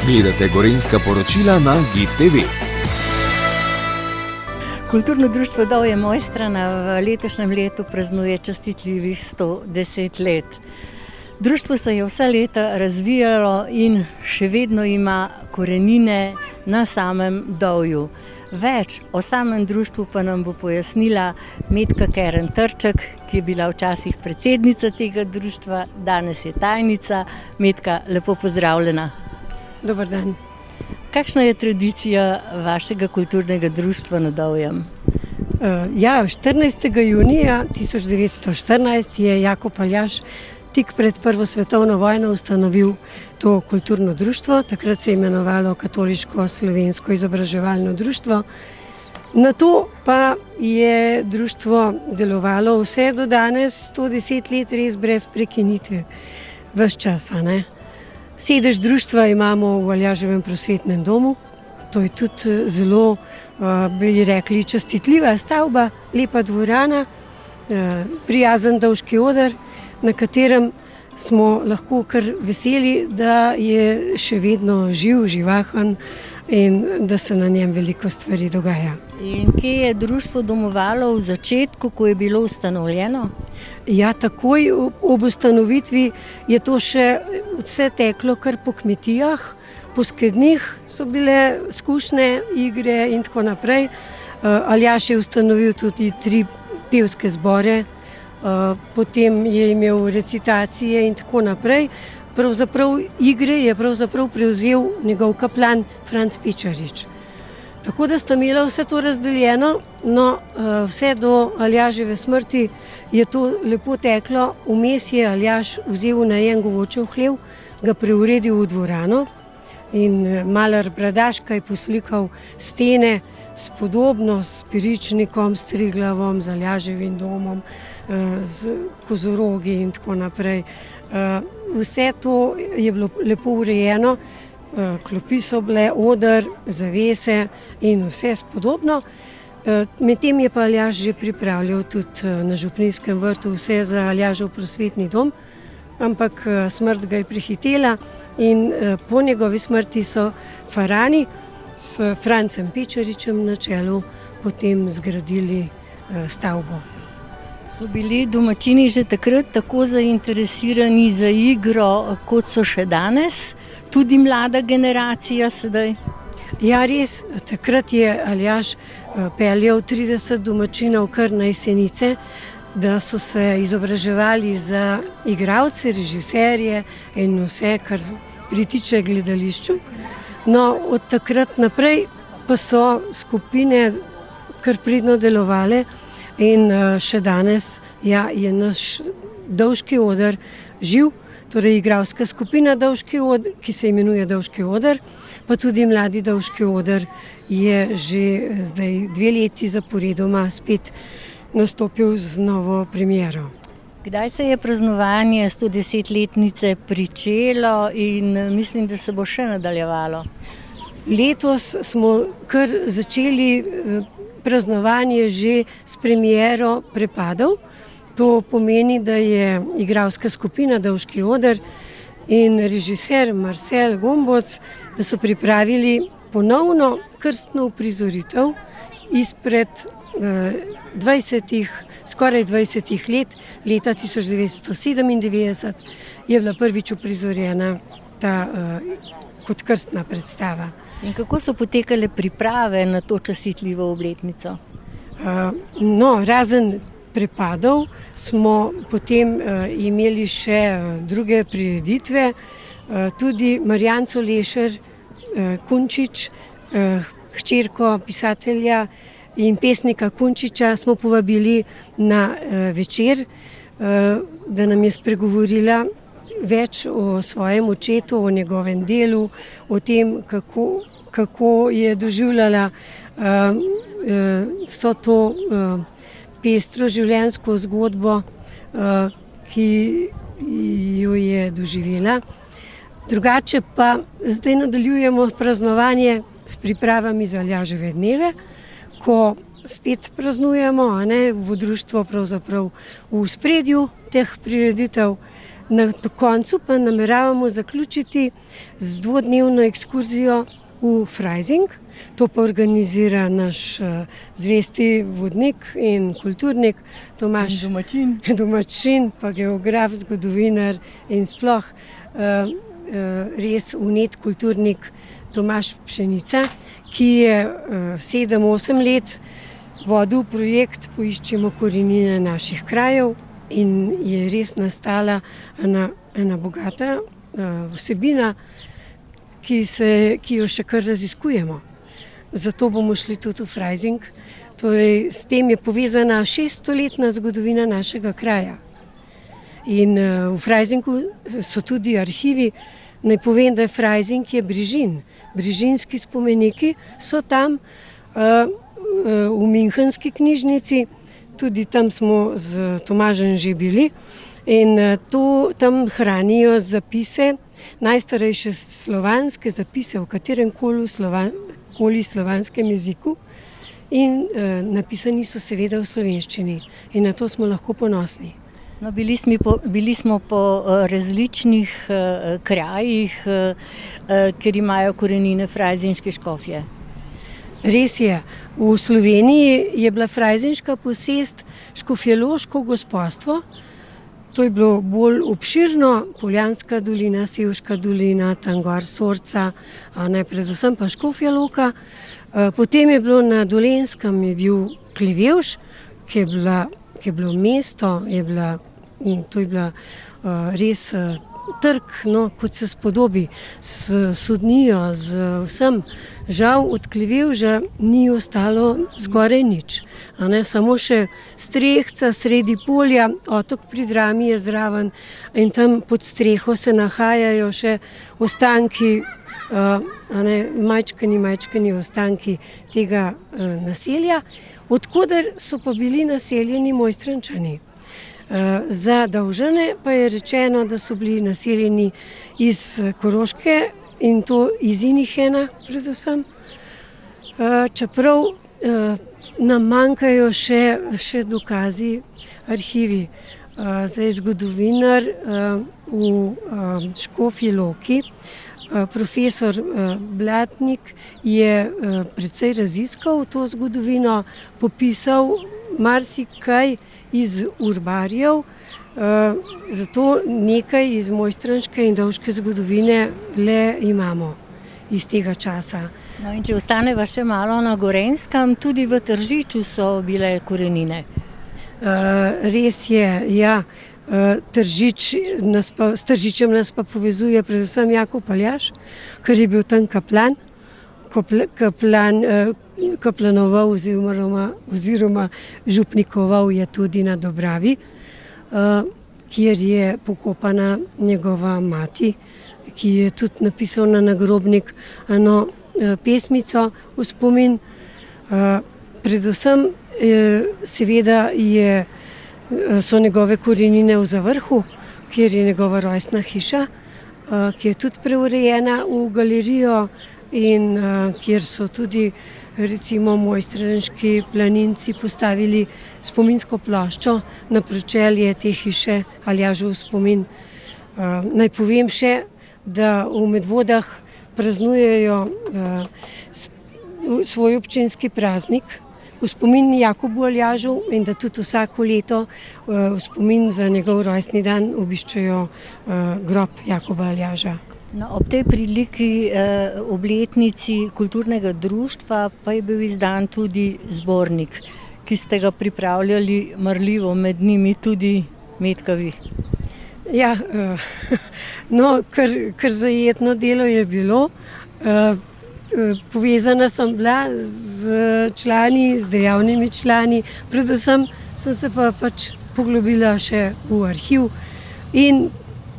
Gledate Gorenjska poročila na GID TV. Kulturno društvo Dovje Mojstrana v letošnjem letu praznuje častitljivih 110 let. Društvo se je vsa leta razvijalo in še vedno ima korenine na samem Dovju. Več o samem društvu pa nam bo pojasnila Metka Keren Trček, ki je bila včasih predsednica tega društva, danes je tajnica. Metka, lepo pozdravljena. Dober dan. Kakšna je tradicija vašega kulturnega društva na Dovjem? 14. junija 1914 je Jakob Aljaž tik pred Prvo svetovno vojno ustanovil to kulturno društvo. Takrat se je imenovalo Katoliško slovensko izobraževalno društvo. Nato pa je društvo delovalo vse do danes, 110 let, res brez prekinitve, ves čas. Sedež društva imamo v Aljaževem prosvetnem domu. To je tudi zelo, bi rekli, častitljiva stavba, lepa dvorana, prijazen dolški oder, na katerem smo lahko kar veseli, da je še vedno živ, živahen in da se na njem veliko stvari dogaja. In kje je društvo domovalo v začetku, ko je bilo ustanovljeno? Ja, takoj ob ustanovitvi je to še vse teklo kar po kmetijah, po skednih so bile skušne igre in tako naprej. Aljaž je ustanovil tudi 3 pevske zbore, potem je imel recitacije in tako naprej. Pravzaprav igre je prevzel njegov kaplan Franc Pečarič. Tako da sta imela vse to razdeljeno, no vse do Aljaževe smrti je to lepo teklo. Vmes je Aljaž vzel v najem Govočev hlev, ga preuredil v dvorano in malar Bradaška je poslikal stene spodobno s Piričnikom, s Triglavom, z Aljaževim domom, z kozorogi in tako naprej. Vse to je bilo lepo urejeno, klopi so bile, oder, zavese in vse spodobno. Medtem je pa Aljaž že pripravljal tudi na Župnijskem vrtu vse za Aljažev prosvetni dom, ampak smrt ga je prehitela in po njegovi smrti so Farani s Francem Pečaričem na čelu potem zgradili stavbo. So bili domačini že takrat tako zainteresirani za igro, kot so še danes? Tudi mlada generacija sedaj? Ja, res. Takrat je Aljaž peljal 30 domačinov kar na Jesenice, da so se izobraževali za igralce, režiserje in vse, kar pritiče gledališču. No, od takrat naprej pa so skupine kar pridno delovale in še danes je naš Dovški oder živ, torej igralska skupina Dovški oder, ki se imenuje Dovški oder, pa tudi mladi Dovški oder je že zdaj 2 leti zaporedoma spet nastopil z novo premiero. Kdaj se je praznovanje 110-letnice pričelo in mislim, da se bo še nadaljevalo? Letos smo kar začeli praznovanje že s premiero Prepadov. To pomeni, da je igralska skupina Dovški oder in režiser Marcel Gomboc, da so pripravili ponovno krstno uprizoritev izpred skoraj 20 let, leta 1997 je bila prvič uprizorjena ta kot krstna predstava. In kako so potekale priprave na to častitljivo obletnico? Razen Prepadov smo potem imeli še druge prireditve, tudi Marjanco Lešer Kunčič, hčerko pisatelja in pesnika Kunčiča smo povabili na večer, da nam je spregovorila več o svojem očetu, o njegovem delu, o tem, kako je doživljala vso to pestro življenjsko zgodbo, ki jo je doživela. Drugače pa zdaj nadaljujemo praznovanje s pripravami za Aljaževe dneve, ko spet praznujemo, bo društvo pravzaprav v ospredju teh prireditev Na koncu pa nameravamo zaključiti z dvodnevno ekskurzijo v Freising. To pa organizira naš zvesti vodnik in kulturnik Tomaž. Domačin, pa geograf, zgodovinar in sploh res vnet kulturnik Tomaž Pšenica, ki je 7-8 let vodil projekt Poiščemo korenine naših krajev in je res nastala ena bogata vsebina, ki jo še kar raziskujemo. Zato bomo šli tudi v Freising. Torej, s tem je povezana 600-letna zgodovina našega kraja. In v Freisingu so tudi arhivi. Naj povem, da je Freising je Brižin. Brižinski spomeniki so tam v Münchenski knjižnici. Tudi tam smo z Tomažem že bili. In tam hranijo zapise, najstarejše slovanske zapise v katerem koli slovanskem jeziku in napisani so seveda v slovenščini in na to smo lahko ponosni. No, bili smo po različnih krajih, kjer imajo korenine frajzinške škofje. Res je, v Sloveniji je bila frajzinška posest škofjeloško gospodstvo. To je bilo bolj obširno, Poljanska dolina, Sevška dolina, tam gor Sorca, predvsem pa Škofja Loka. Potem je bilo na Dolenjskem je bil Klevevš, ki je bilo mesto, to je bila res trg, kot se spodobi, s sodnijo, z vsem. Žal od Klevevža ni ostalo skoraj nič. Samo še strehca sredi polja, otok pri Drami je zraven in tam pod streho se nahajajo še ostanki, majčkani ostanki tega naselja, od koder so pa bili naseljeni Mojstrančani. Za Dovžane pa je rečeno, da so bili naseljeni iz Koroške in to iz Inihena predvsem. Čeprav nam manjkajo še dokazi, arhivi. Zdaj zgodovinar v Škofji Loki, profesor Blatnik je precej raziskal to zgodovino, popisal marsikaj iz urbarjev, zato nekaj iz mojstranške in dovške zgodovine le imamo iz tega časa. No, in če ostaneva še malo na Gorenjskem, tudi v Tržiču so bile korenine. Res je, ja. S Tržičem nas pa povezuje predvsem Jakob Aljaž, ker je bil tam kaplan. Kaplanoval oziroma župnikoval je tudi na Dobravi, kjer je pokopana njegova mati, ki je tudi napisal na nagrobnik eno pesmico v spomin. Predvsem seveda so njegove korenine v Zavrhu, kjer je njegova rojstna hiša, ki je tudi preurejena v galerijo in kjer so tudi recimo mojstranški planinci postavili spominsko ploščo na pročelje te hiše Aljažev spomin. Naj povem še, da v Medvodah praznujejo svoj občinski praznik v spomin Jakobu Aljažu in da tudi vsako leto v spomin za njegov rojstni dan obiščejo grob Jakoba Aljaža. No, ob tej priliki obletnici kulturnega društva pa je bil izdan tudi zbornik, ki ste ga pripravljali marljivo, med njimi tudi Metka vi. Ja, kar zajetno delo je bilo. Povezana sem bila z člani, z dejavnimi člani, predvsem sem se pa poglobila še v arhiv in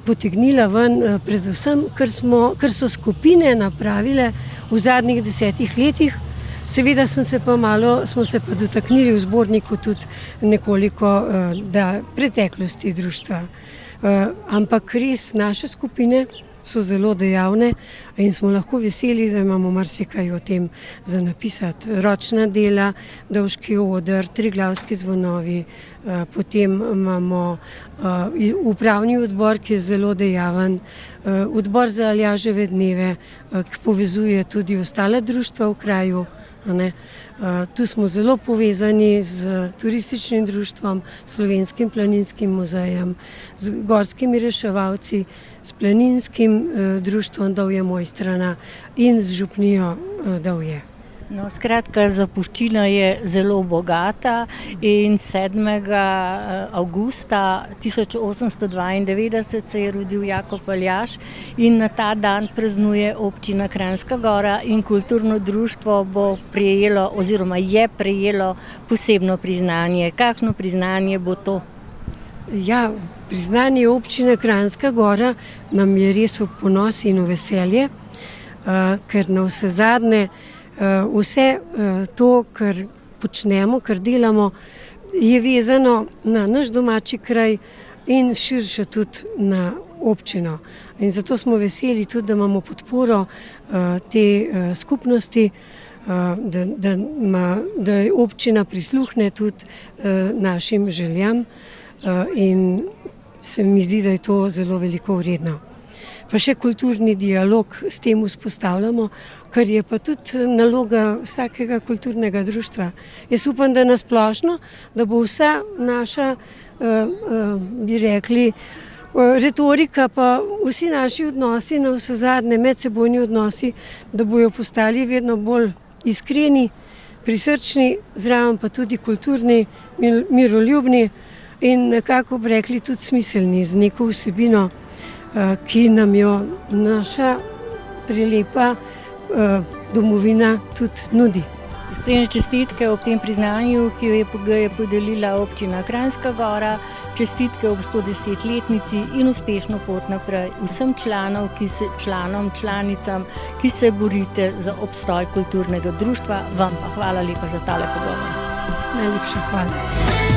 potegnila ven, predvsem, ker so skupine napravile v zadnjih 10 letih. Seveda smo se pa dotaknili v zborniku tudi nekoliko preteklosti društva. Ampak res naše skupine so zelo dejavne in smo lahko veseli, da imamo marsikaj o tem za napisati. Ročna dela, Dovški oder, Triglavski zvonovi, potem imamo upravni odbor, ki je zelo dejaven, odbor za Aljaževe dneve, ki povezuje tudi ostala društva v kraju. Tu smo zelo povezani z turističnim društvom, Slovenskim planinskim muzejem, z gorskimi reševalci, s planinskim društvom Dovje Mojstrana in z župnijo Dovje. No, skratka, zapuščina je zelo bogata in 7. avgusta 1892 se je rodil Jakob Aljaž in na ta dan praznuje občina Kranjska Gora in kulturno društvo bo prejelo oziroma je prejelo posebno priznanje. Kakšno priznanje bo to? Ja, priznanje občine Kranjska Gora nam je res v ponos in v veselje, ker na vsezadnje vse to, kar počnemo, kar delamo, je vezano na naš domači kraj in širše tudi na občino. In zato smo veseli tudi, da imamo podporo te skupnosti, da občina prisluhne tudi našim željam in se mi zdi, da je to zelo veliko vredno. Pa še kulturni dialog s tem vzpostavljamo, kar je pa tudi naloga vsakega kulturnega društva. Jaz upam, da nasplošno, da bo vsa naša, bi rekli, retorika pa vsi naši odnosi, na vsezadnje medsebojni odnosi, da bojo postali vedno bolj iskreni, prisrčni, zraven pa tudi kulturni, miroljubni in nekako bi rekli tudi smiselni z neko vsebino, ki nam jo naša prelepa domovina tudi nudi. Iskrene čestitke ob tem priznanju, ki ga je podelila občina Kranjska Gora, čestitke ob 110-letnici in uspešno pot naprej vsem članicam, ki se borite za obstoj kulturnega društva. Vam pa hvala lepa za tale pogovor. Najlepša hvala.